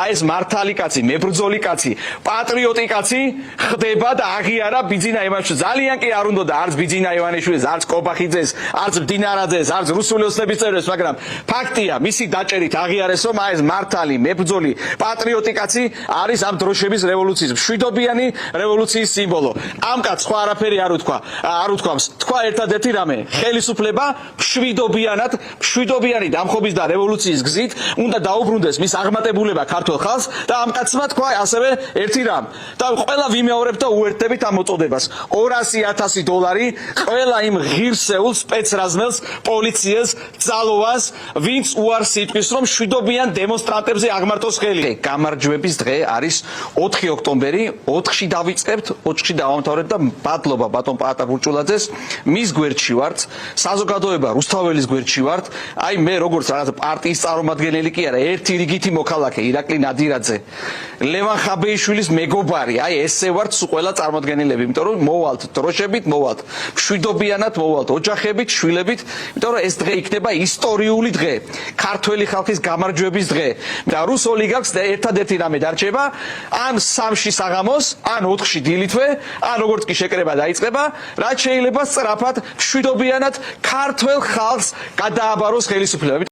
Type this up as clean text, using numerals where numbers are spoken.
აი ეს მართალი კაცი, მებრძოლი კაცი, პატრიოტი კაცი ხდება და აღიარა ბიძინა ივანიშვილს. ძალიან კი არ უნდა და არც ბიძინა ივანიშვილს, არც კობახიძეს, არც დინარაძეს, არც რუსული ოცნების წევრებს, მაგრამ ფაქტია, მისი დაჭერით აღიარეს, რომ აი ეს მართალი, მებრძოლი, პატრიოტი კაცი არის ამ დროშების რევოლუციის, მშვიდობიანი რევოლუციის სიმბოლო. ამ კაცს სხვა არაფერი არ უთქვამს. თქვა ერთადერთი რამე, ხელისუფლება მშვიდობიანი დამხობის და რევოლუციის გზით უნდა დაუბრუნდეს მის აღმატებულება ქართულ ხალხს და ამ კაცმა თქვა ასევე ერთი რამ და ყველა ვიმეორებთ და უერთდებით ამ მოწოდებას. $200,000 ყველა იმ ღირსეულ სპეცრაზმელს, პოლიციას, ძალოვანს, ვინც უარს იტყვის, რომ მშვიდობიან დემონსტრანტებზე აღმართოს ხელი. გამარჯვების დღე არის 4 ოქტომბერი, 4-ში დავიწყებთ, 4-ში დავამთავრებთ და მადლობა ბატონ პაატა ბურჭულაძეს, მის გვერდში ვართ, საზოგადოება რუსთაველის გვერდში ვართ. აი მე როგორც რაღაც პარტიის წარმომადგენელი კი არა, ერთი რიგითი მოქალაქე ირაკლი ნადირაძე, ლევან ხაბეიშვილის მეგობარი, აი ესე ვართ სულ ყველა წარმომადგენლები, იმიტომ რომ მოვალთ დროშებით, მოვალთ მშვიდობიანად, მოვალთ ოჯახებით, შვილებით, იმიტომ რომ ეს დღე იქნება ისტორიული დღე, ქართველი ხალხის გამარჯვების დღე. და რუს ოლიგარქს ერთადერთი რამე დარჩება, ან 3-ში საღამოს, ან 4-ში დილითვე, ან როგორც კი შეკრება დაიწყება, რაც შეიძლება სწრაფად, მშვიდობიანად ქართველ ხალხს გადააბაროს ხელისუფლება.